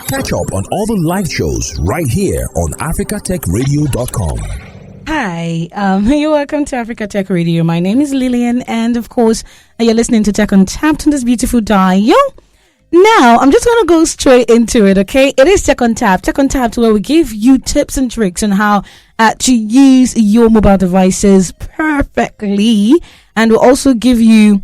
Catch up on all the live shows right here on africatechradio.com. Hi, you're welcome to Africa Tech Radio. My name is Lillian, and of course, you're listening to Tech Untapped on this beautiful dial. Now, I'm just going to go straight into it, okay? It is Tech Untapped. Tech Untapped, where we give you tips and tricks on how to use your mobile devices perfectly. And we'll also give you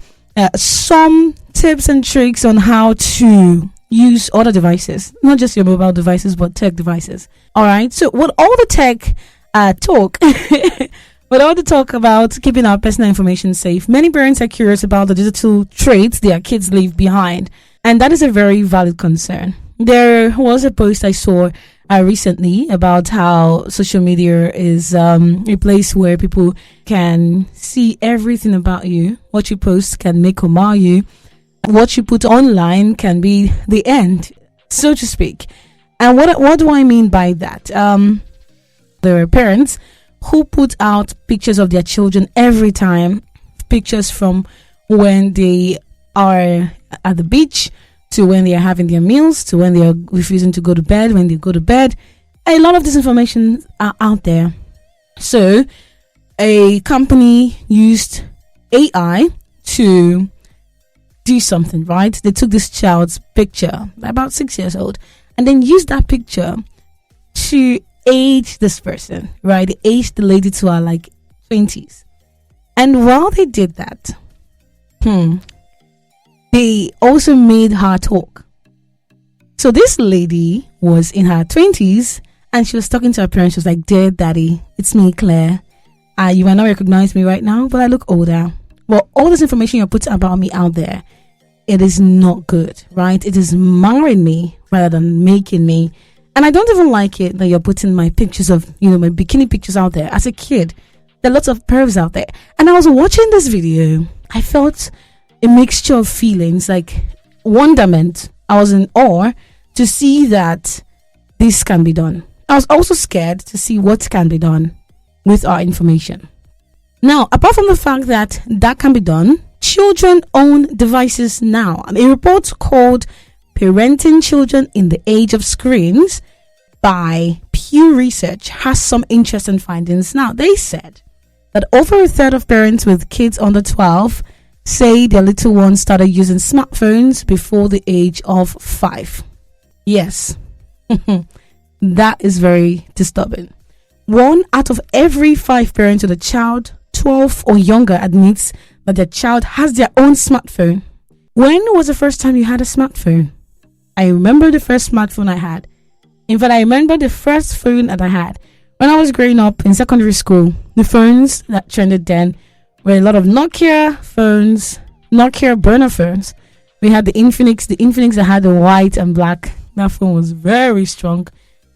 some tips and tricks on how to use other devices, not just your mobile devices, but tech devices. All right. So, with all the tech talk, with all the talk about keeping our personal information safe, many parents are curious about the digital traits their kids leave behind. And that is a very valid concern. There was a post I saw recently about how social media is a place where people can see everything about you. What you post can make or mar you. What you put online can be the end, so to speak. And what do I mean by that? There are parents who put out pictures of their children every time, pictures from when they are at the beach, to when they are having their meals, to when they are refusing to go to bed, when they go to bed. A lot of this information are out there. So a company used AI to do something, right? They took this child's picture, about 6 years old, and then used that picture to age this person, right? They aged the lady to her like 20s. And while they did that, they also made her talk. So this lady was in her 20s and she was talking to her parents. She was like, "Dear Daddy, it's me, Claire. You might not recognize me right now, but I look older. Well, all this information you're putting about me out there, it is not good, right? It is marring me rather than making me. And I don't even like it that you're putting my pictures of, my bikini pictures out there. As a kid, there are lots of pervs out there." And I was watching this video. I felt a mixture of feelings, like wonderment. I was in awe to see that this can be done. I was also scared to see what can be done with our information. Now, apart from the fact that can be done, children own devices now. A report called Parenting Children in the Age of Screens by Pew Research has some interesting findings. Now, they said that over a third of parents with kids under 12 say their little ones started using smartphones before the age of 5. Yes, that is very disturbing. 1 out of every 5 parents with a child 12 or younger admits that their child has their own smartphone. When was the first time you had a smartphone? I remember the first smartphone I had. In fact, I remember the first phone that I had when I was growing up in secondary school. The phones that trended then were a lot of Nokia phones, Nokia burner phones. We had the Infinix that had the white and black. That phone was very strong.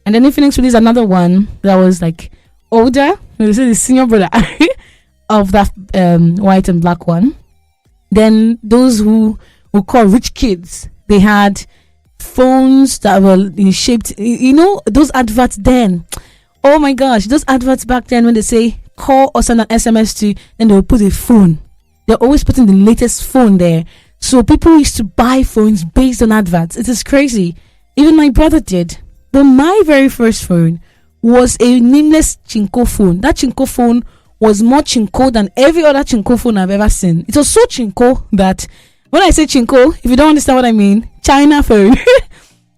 And then Infinix released another one that was like older. They say the senior brother of that white and black one. Then those who call rich kids, they had phones that were shaped, those adverts then. Oh my gosh, those adverts back then when they say call or send an SMS to, then they will put a phone. They're always putting the latest phone there. So people used to buy phones based on adverts. It is crazy. Even my brother did. But my very first phone was a nameless Chinko phone. That Chinko phone was more Chinko than every other Chinko phone I've ever seen. It was so Chinko that when I say Chinko, if you don't understand what I mean, China phone.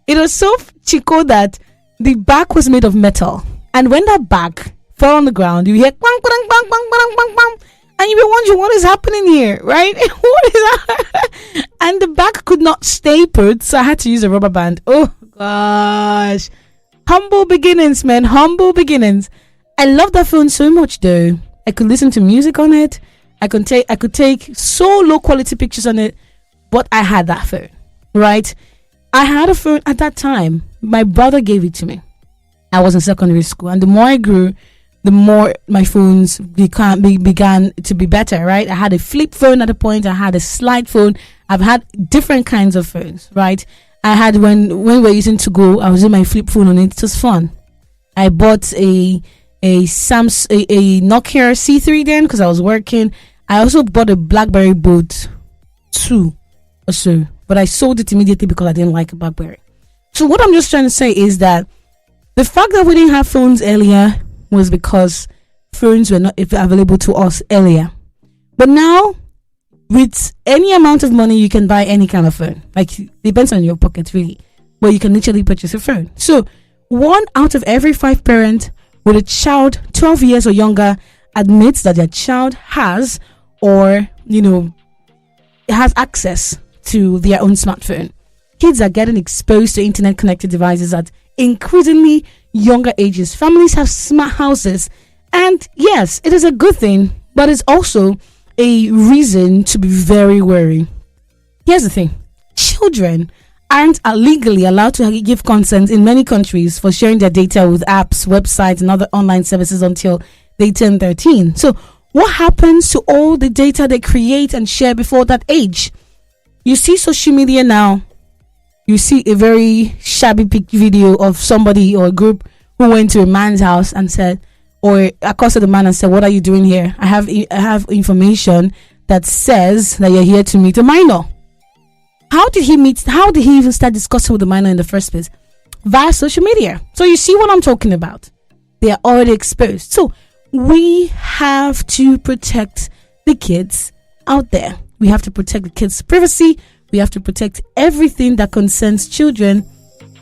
It was so Chinko that the back was made of metal. And when that back fell on the ground, you hear bang, bang, bang, bang, bang, bang, bang, and you be wondering what is happening here, right? What is that? And the back could not stay put, so I had to use a rubber band. Oh gosh, humble beginnings, man, humble beginnings. I love that phone so much, though. I could listen to music on it. I could take so low quality pictures on it, but I had that phone, right? I had a phone at that time. My brother gave it to me. I was in secondary school, and the more I grew, the more my phones began to be better, right? I had a flip phone at a point. I had a slide phone. I've had different kinds of phones, right? I had when we were using to go, I was using my flip phone on it. It was fun. I bought a Nokia C3 then because I was working. I also bought a BlackBerry Boat 2 or so, but I sold it immediately because I didn't like a BlackBerry. So what I'm just trying to say is that the fact that we didn't have phones earlier was because phones were not available to us earlier. But now, with any amount of money, you can buy any kind of phone. Like, it depends on your pocket, really. But you can literally purchase a phone. So, 1 out of every 5 parents with a child 12 years or younger admits that their child has or, has access to their own smartphone. Kids are getting exposed to internet-connected devices at increasingly younger ages. Families have smart houses. And yes, it is a good thing, but it's also a reason to be very wary. Here's the thing. Children aren't legally allowed to give consent in many countries for sharing their data with apps, websites, and other online services until they turn 13. So what happens to all the data they create and share before that age? You see social media now. You see a very shabby video of somebody or a group who went to a man's house and said, or accosted the man and said, "What are you doing here? I have information that says that you're here to meet a minor." How did he even start discussing with the minor in the first place? Via social media. So you see what I'm talking about. They are already exposed. So we have to protect the kids out there. We have to protect the kids' privacy. We have to protect everything that concerns children.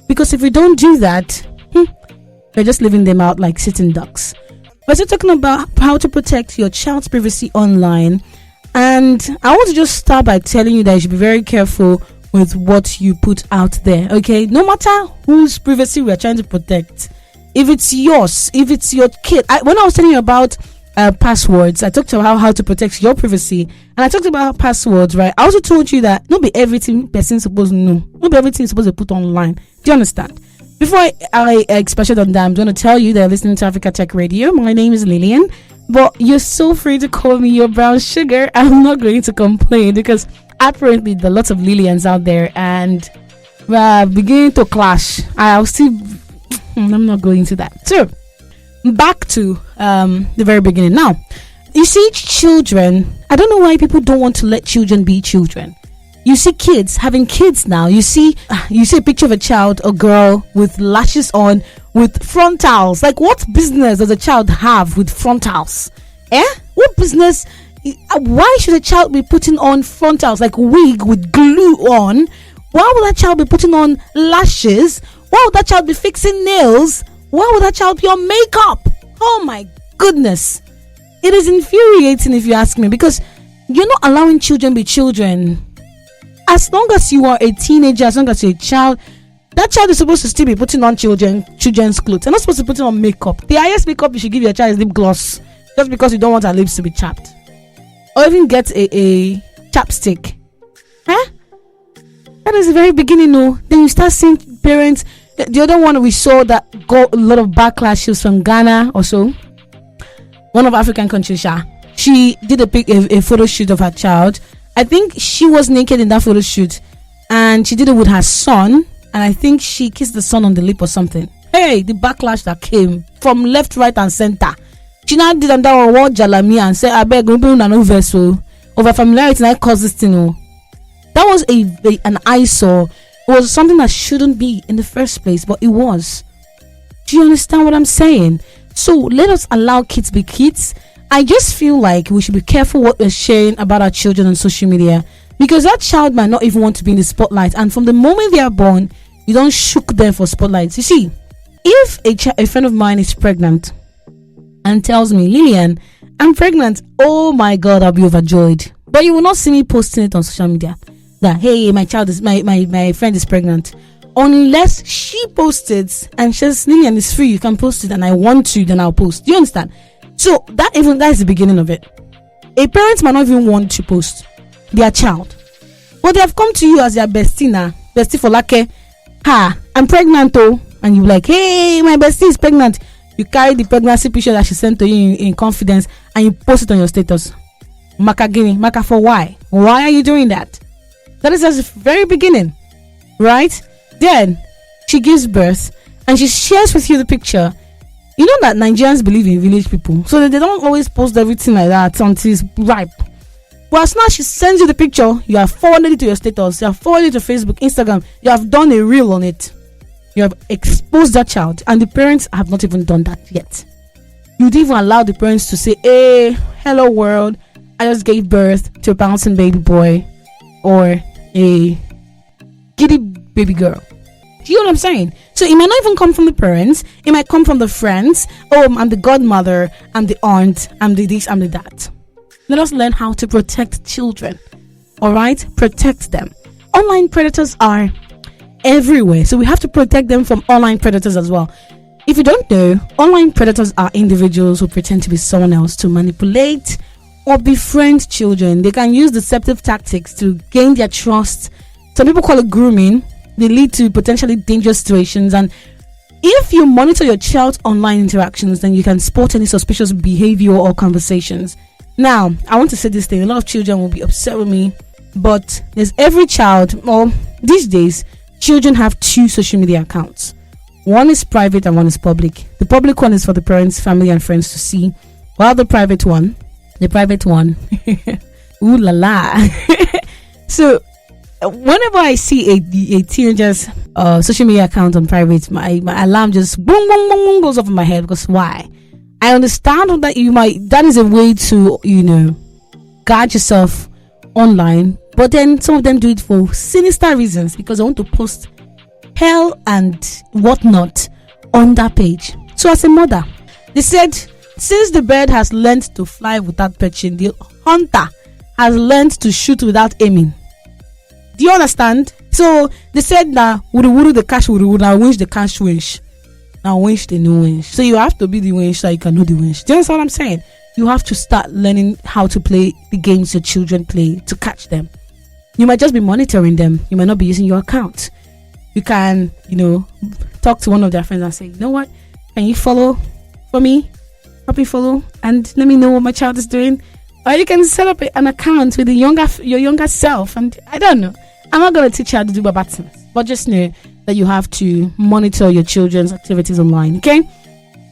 Because if we don't do that, we're just leaving them out like sitting ducks. We're still talking about how to protect your child's privacy online. And I want to just start by telling you that you should be very careful with what you put out there. Okay? No matter whose privacy we are trying to protect. If it's yours, if it's your kid. When I was telling you about passwords, I talked about how to protect your privacy. And I talked about passwords, right? I also told you that not be everything person supposed to know. Not be everything is supposed to put online. Do you understand? Before I expand on that, I'm going to tell you that you're listening to Africa Tech Radio. My name is Lillian, but you're so free to call me your brown sugar. I'm not going to complain because apparently there are lots of Lillians out there and we're beginning to clash. I'm not going to that. So, back to the very beginning. Now, you see children. I don't know why people don't want to let children be children. You see kids having kids now. You see a picture of a child, a girl with lashes on, with frontals. Like, what business does a child have with frontals? What business? Why should a child be putting on frontals, like wig with glue on? Why would that child be putting on lashes? Why would that child be fixing nails? Why would that child be on makeup? Oh my goodness. It is infuriating if you ask me, because you're not allowing children be children. As long as you are a teenager, as long as you're a child, that child is supposed to still be putting on children's clothes. They're not supposed to put on makeup. The highest makeup you should give your child is lip gloss, just because you don't want her lips to be chapped. Or even get a chapstick. That is the very beginning, no. Then you start seeing parents. The other one we saw that got a lot of backlashes from Ghana or so. One of African countries, she did a photo shoot of her child. I think she was naked in that photo shoot, and she did it with her son, and I think she kissed the son on the lip or something. Hey, the backlash that came from left, right, and center. She now did that one word Jalami and said, "I beg, no vessel over familiarity, and I caused this thing." That was an eyesore. It was something that shouldn't be in the first place, but it was. Do you understand what I'm saying? So let us allow kids be kids. I just feel like we should be careful what we're sharing about our children on social media, because that child might not even want to be in the spotlight, and from the moment they are born, you don't shook them for spotlights. You see, if a friend of mine is pregnant and tells me, "Lillian, I'm pregnant," oh my God, I'll be overjoyed. But you will not see me posting it on social media that, "Hey, my friend is pregnant," unless she posts it and says, "Lillian, it's free, you can post it, and I want to, then I'll post." Do you understand? So that is the beginning of it. A parent might not even want to post their child, but they have come to you as their bestie for like, "I'm pregnant though," and you're like, "Hey, my bestie is pregnant." You carry the pregnancy picture that she sent to you in confidence and you post it on your status. Maka for why? Why are you doing that? That is at the very beginning, right? Then she gives birth and she shares with you the picture. You know that Nigerians believe in village people, so they don't always post everything like that until it's ripe. But as soon as she sends you the picture, you have forwarded it to your status, you have forwarded it to Facebook, Instagram, you have done a reel on it. You have exposed that child, and the parents have not even done that yet. You'd even allow the parents to say, hey, hello world, I just gave birth to a bouncing baby boy or a giddy baby girl. Do you know what I'm saying? So it might not even come from the parents. It might come from the friends. Oh, I'm the godmother, I'm the aunt, I'm the this, I'm the that. Let us learn how to protect children. All right? Protect them. Online predators are everywhere. So we have to protect them from online predators as well. If you don't know, online predators are individuals who pretend to be someone else to manipulate or befriend children. They can use deceptive tactics to gain their trust. Some people call it grooming. They lead to potentially dangerous situations. And if you monitor your child's online interactions, then you can spot any suspicious behavior or conversations. Now, I want to say this thing. A lot of children will be upset with me, but there's every child, or these days, children have 2 social media accounts. One is private and one is public. The public one is for the parents, family, and friends to see, while the private one, ooh la la. So, whenever I see a teenager's social media account on private, my alarm just boom, boom, boom, boom goes off in my head. Because why? I understand that that is a way to, guard yourself online. But then some of them do it for sinister reasons because they want to post hell and whatnot on that page. So as a mother, they said, since the bird has learned to fly without perching, the hunter has learned to shoot without aiming. Do you understand? So they said that wuru the cash wuru, now winch the cash winch. Now winch the new winch. So you have to be the winch so you can know the winch. Do you understand what I'm saying? You have to start learning how to play the games your children play to catch them. You might just be monitoring them. You might not be using your account. You can, talk to one of their friends and say, you know what? Can you follow for me? Help me follow and let me know what my child is doing. Or you can set up an account with your younger self. And I don't know. I'm not going to teach you how to do bad things. But just know that you have to monitor your children's activities online. Okay?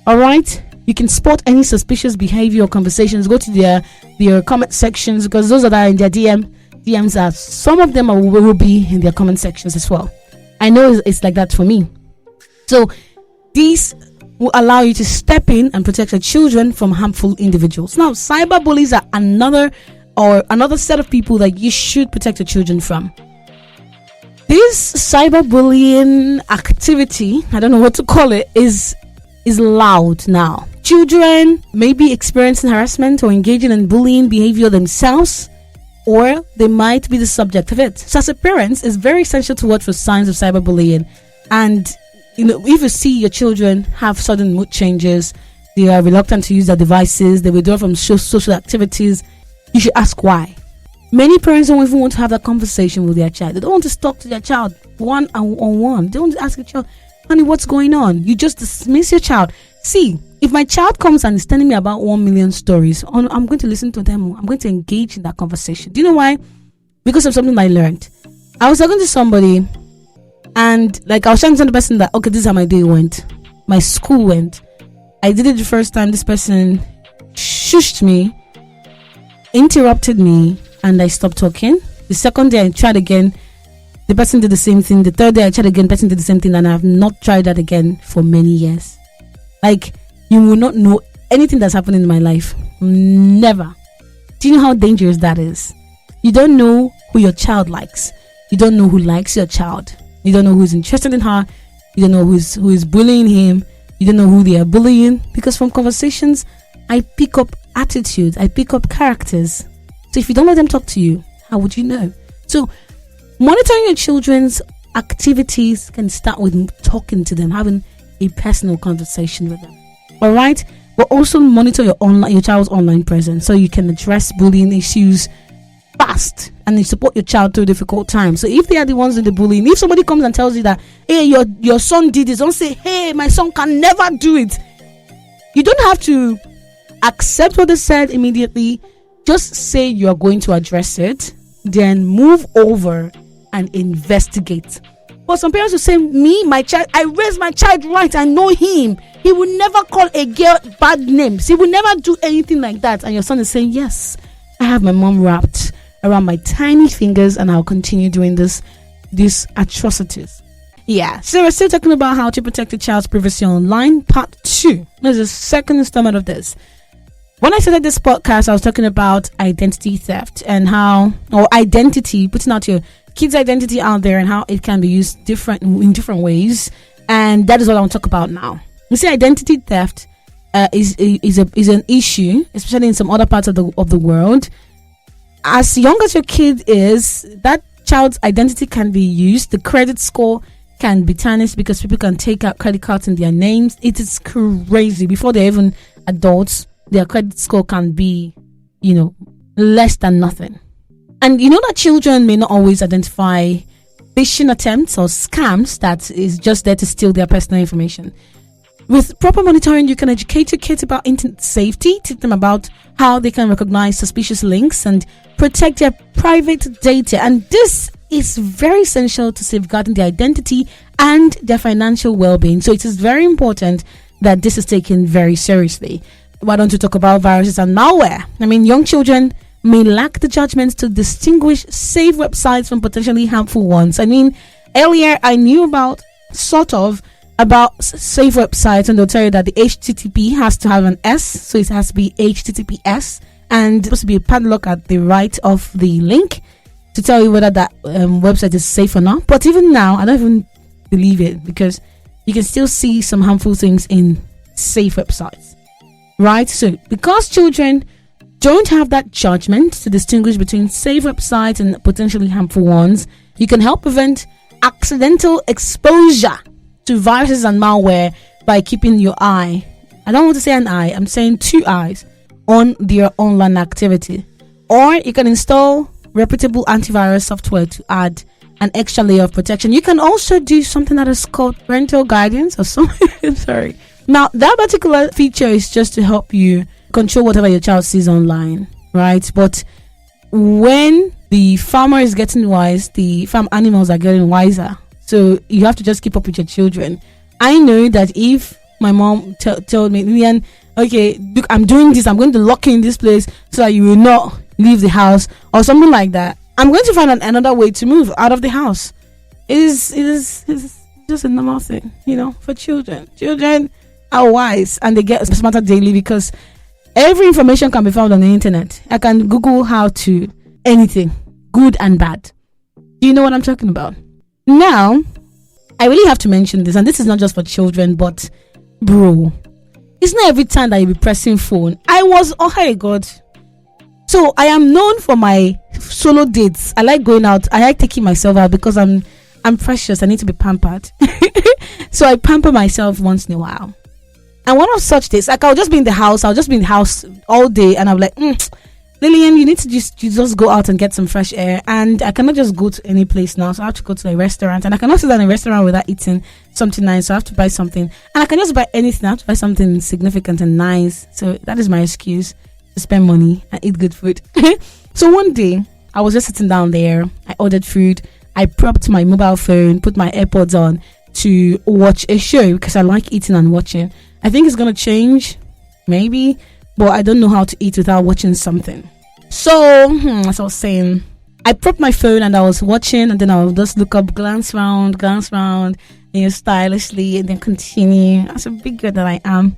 All right? You can spot any suspicious behavior or conversations. Go to their comment sections because those that are in their DMs are some of them will be in their comment sections as well. I know it's like that for me. So these will allow you to step in and protect your children from harmful individuals. Now, cyberbullies are another set of people that you should protect your children from. This cyberbullying activity, I don't know what to call it, is loud now. Children may be experiencing harassment or engaging in bullying behavior themselves, or they might be the subject of it. So as a parent, it's very essential to watch for signs of cyberbullying. And if you see your children have sudden mood changes, they are reluctant to use their devices, they withdraw from social activities, you should ask why. Many parents don't even want to have that conversation with their child. They don't want to talk to their child one-on-one. They don't want to ask your child, honey, what's going on? You just dismiss your child. See, if my child comes and is telling me about 1 million stories, I'm going to listen to them. I'm going to engage in that conversation. Do you know why? Because of something I learned. I was talking to somebody and I was trying to tell the person that, okay, this is how my day went. My school went. I did it the first time. This person shushed me, interrupted me, and I stopped talking. The second day I tried again. The person did the same thing. The third day I tried again. The person did the same thing, and I have not tried that again for many years. You will not know anything that's happening in my life. Never. Do you know how dangerous that is? You don't know who your child likes. You don't know who likes your child. You don't know who's interested in her. You don't know who is bullying him. You don't know who they are bullying. Because from conversations, I pick up attitudes. I pick up characters. So if you don't let them talk to you, how would you know? So monitoring your children's activities can start with talking to them, having a personal conversation with them. All right, but also monitor your child's online presence so you can address bullying issues fast and you support your child through difficult times. So if they are the ones in the bullying, if somebody comes and tells you that, hey, your son did this, don't say, hey, my son can never do it. You don't have to accept what they said immediately. Just say you are going to address it, then move over and investigate. But some parents will say, my child, I raised my child right, I know him. He will never call a girl bad names. He will never do anything like that. And your son is saying, yes, I have my mom wrapped around my tiny fingers and I'll continue doing these atrocities. Yeah, so we're still talking about how to protect a child's privacy online, part 2. There's a second installment of this. When I started this podcast, I was talking about identity theft and how, or identity, putting out your kid's identity out there and how it can be used in different ways. And that is what I want to talk about now. You see, identity theft is an issue, especially in some other parts of the world. As young as your kid is, that child's identity can be used. The credit score can be tarnished because people can take out credit cards in their names. It is crazy. Before they're even adults, their credit score can be, less than nothing. And you know that children may not always identify phishing attempts or scams that is just there to steal their personal information. With proper monitoring, you can educate your kids about internet safety, teach them about how they can recognize suspicious links and protect their private data. And this is very essential to safeguarding their identity and their financial well-being. So it is very important that this is taken very seriously. Why don't we talk about viruses and malware? I mean, young children may lack the judgment to distinguish safe websites from potentially harmful ones. I mean, earlier I knew about safe websites, and they'll tell you that the HTTP has to have an S, so it has to be HTTPS, and there's supposed to be a padlock at the right of the link to tell you whether that website is safe or not. But even now, I don't even believe it, because you can still see some harmful things in safe websites, right? So because children don't have that judgment to distinguish between safe websites and potentially harmful ones, you can help prevent accidental exposure to viruses and malware by keeping your eye, I don't want to say an eye, I'm saying 2 eyes, on their online activity. Or you can install reputable antivirus software to add an extra layer of protection. You can also do something that is called parental guidance or something. Sorry. Now, that particular feature is just to help you control whatever your child sees online, right? But when the farmer is getting wise, the farm animals are getting wiser. So you have to just keep up with your children. I know that if my mom told me, Lillian, okay, look, I'm doing this, I'm going to lock you in this place so that you will not leave the house or something like that, I'm going to find another way to move out of the house. It is just a normal thing, for children. Children are wise and they get smarter daily because every information can be found on the internet. I can Google how to anything, good and bad. Do you know what I'm talking about? Now, I really have to mention this, and this is not just for children, but bro, it's not every time that you be pressing phone. Oh my God. So I am known for my solo dates. I like going out. I like taking myself out because I'm precious. I need to be pampered. So I pamper myself once in a while. And one of such days, like I'll just be in the house all day, and I'm like, Lillian, you need to just go out and get some fresh air. And I cannot just go to any place now, so I have to go to a restaurant. And I cannot sit down in a restaurant without eating something nice, so I have to buy something. And I can just buy anything. I have to buy something significant and nice. So that is my excuse to spend money and eat good food. So one day, I was just sitting down there. I ordered food. I propped my mobile phone, put my AirPods on to watch a show because I like eating and watching. I think it's going to change, maybe, but I don't know how to eat without watching something. So, as I was saying, I propped my phone and I was watching, and then I would just look up, glance around, stylishly, and then continue. As a big girl that I am.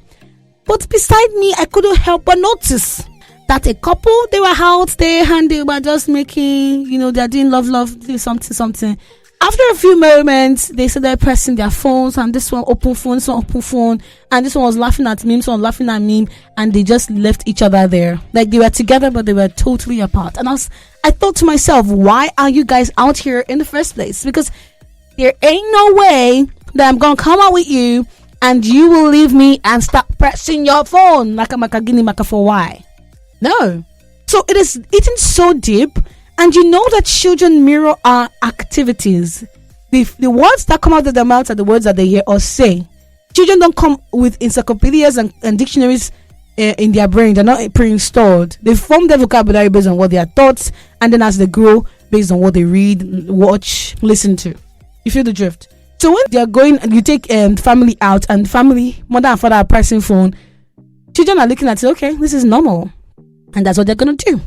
But beside me, I couldn't help but notice that a couple, they were out there and they were just making, they're doing love, something. After a few moments, they said they're pressing their phones, and this one open phone, and this one was laughing at me, this one laughing at me, and they just left each other there. Like they were together, but they were totally apart. And I thought to myself, why are you guys out here in the first place? Because there ain't no way that I'm gonna come out with you and you will leave me and start pressing your phone like a makagini maka for why? No. So it is eating so deep. And you know that children mirror our activities. The words that come out of their mouths are the words that they hear us say. Children don't come with encyclopedias and dictionaries in their brain. They're not pre-installed. They form their vocabulary based on what their thoughts, and then as they grow, based on what they read, watch, listen to. You feel the drift? So when they're going, and you take family out, and family, mother and father are pressing phone, children are looking at it, okay, this is normal. And that's what they're going to do.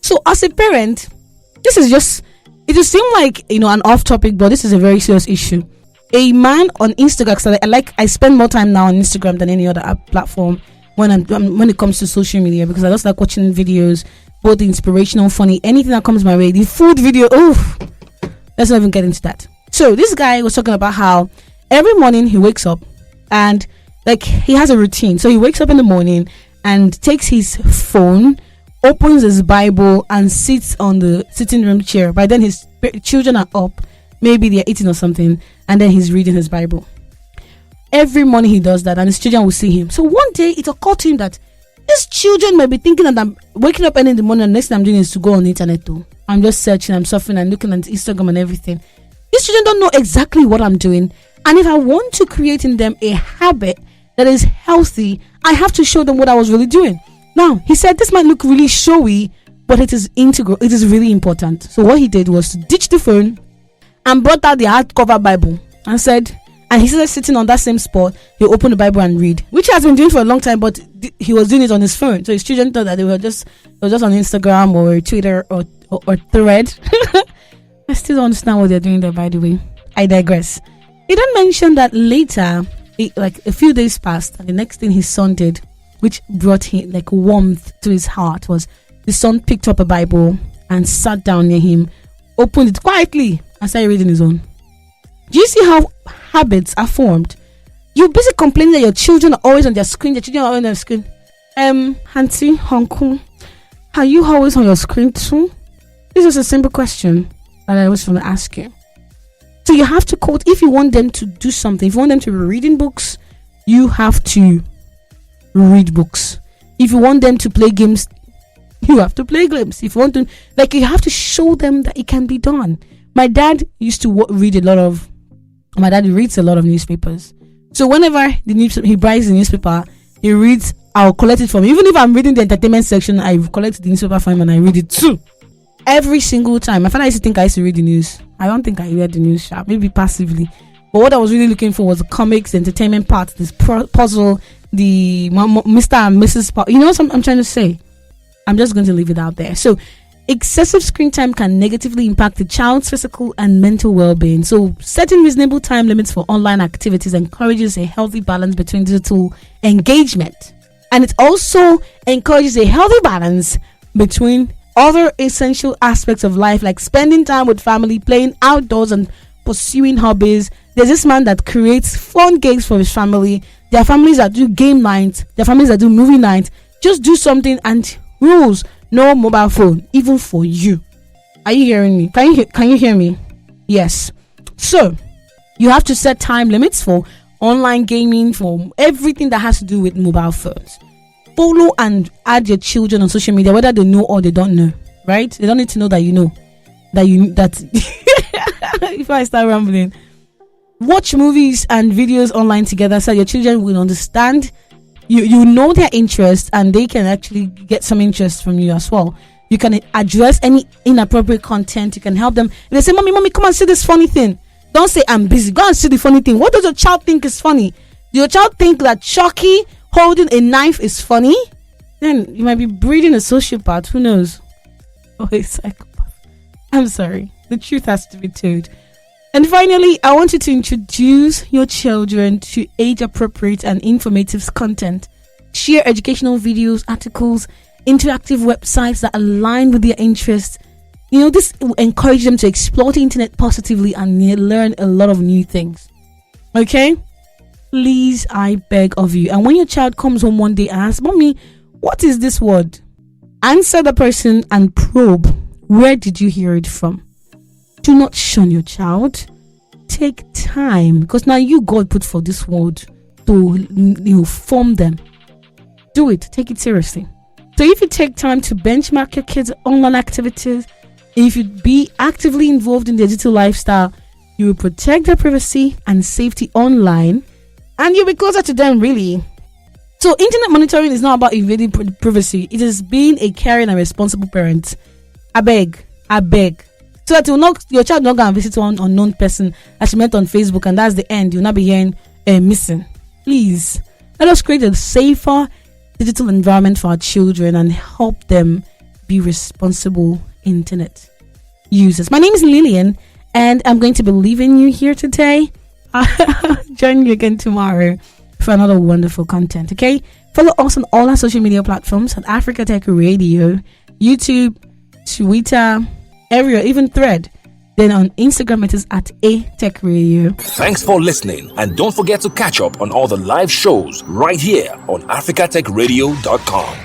So as a parent, this is just, it will seem like, an off topic, but this is a very serious issue. A man on Instagram, so I spend more time now on Instagram than any other app platform when it comes to social media, because I just like watching videos, both inspirational, funny, anything that comes my way. The food video, let's not even get into that. So this guy was talking about how every morning he wakes up and like he has a routine. So he wakes up in the morning and takes his phone, opens his Bible, and sits on the sitting room chair. By then his children are up, maybe they're eating or something, and then he's reading his Bible. Every morning he does that, and his children will see him. So one day it occurred to him that these children might be thinking that I'm waking up early in the morning and next thing I'm doing is to go on the internet too. I'm just searching, I'm surfing and looking at Instagram and everything. These children don't know exactly what I'm doing, and if I want to create in them a habit that is healthy, I have to show them what I was really doing. Now, he said this might look really showy, but it is integral. It is really important. So what he did was to ditch the phone and brought out the hardcover Bible and said, and he started sitting on that same spot. He opened the Bible and read, which he has been doing for a long time, but he was doing it on his phone. So his children thought that it was just on Instagram or Twitter or Thread. I still don't understand what they're doing there, by the way. I digress. He then mentioned that later, like a few days passed, and the next thing his son did, which brought him like warmth to his heart, was the son picked up a Bible and sat down near him, opened it quietly, and started reading his own. Do you see how habits are formed? You're busy complaining that your children are always on their screen. Your children are always on their screen. Auntie, uncle, are you always on your screen too? This is a simple question that I always want to ask you. So you have to quote, if you want them to do something, if you want them to be reading books, you have to read books. If you want them to play games, you have to play games. If you want to, you have to show them that it can be done. My dad used to my dad reads a lot of newspapers. So whenever he buys the newspaper, he reads, I'll collect it from him. Even if I'm reading the entertainment section, I collect the newspaper from him and I read it too. Every single time. My father used to think I used to read the news. I don't think I read the news, maybe passively. But what I was really looking for was the comics, the entertainment part, this puzzle, the Mr. and Mrs. part. You know what I'm trying to say? I'm just going to leave it out there. So excessive screen time can negatively impact the child's physical and mental well-being. So setting reasonable time limits for online activities encourages a healthy balance between digital engagement. And it also encourages a healthy balance between other essential aspects of life, like spending time with family, playing outdoors, and pursuing hobbies. There's this man that creates fun games for his family. There are families that do game nights. There are families that do movie nights. Just do something, and rules: no mobile phone, even for you. Are you hearing me? Can you hear me? Yes. So you have to set time limits for online gaming, for everything that has to do with mobile phones. Follow and add your children on social media, whether they know or they don't know, right? They don't need to know that you know that if I start rambling, watch movies and videos online together so your children will understand. You know their interests, and they can actually get some interest from you as well. You can address any inappropriate content. You can help them. If they say, mommy, come and see this funny thing, don't say I'm busy. Go and see the funny thing. What does your child think is funny? Do your child think that Chucky holding a knife is funny? Then you might be breeding a sociopath. Who knows? Or a psychopath. I'm sorry. The truth has to be told. And finally, I want you to introduce your children to age-appropriate and informative content. Share educational videos, articles, interactive websites that align with their interests. This will encourage them to explore the internet positively and learn a lot of new things. Okay? Please, I beg of you. And when your child comes home one day and asks, Mommy, what is this word? Answer the person and probe. Where did you hear it from? Do not shun your child. Take time, because now God put for this world to form them. Do it. Take it seriously. So if you take time to benchmark your kids' online activities, if you be actively involved in their digital lifestyle, you will protect their privacy and safety online, and you'll be closer to them, really. So internet monitoring is not about invading privacy. It is being a caring and responsible parent. I beg. So that your child will not go and visit one unknown person that you met on Facebook, and that's the end. You'll not be hearing missing. Please, let us create a safer digital environment for our children and help them be responsible internet users. My name is Lillian, and I'm going to be leaving you here today. I'll join you again tomorrow for another wonderful content. Okay, follow us on all our social media platforms at Africa Tech Radio, YouTube, Twitter, everywhere, even Thread. Then on Instagram, it is at A Tech Radio. Thanks for listening, and don't forget to catch up on all the live shows right here on africatechradio.com.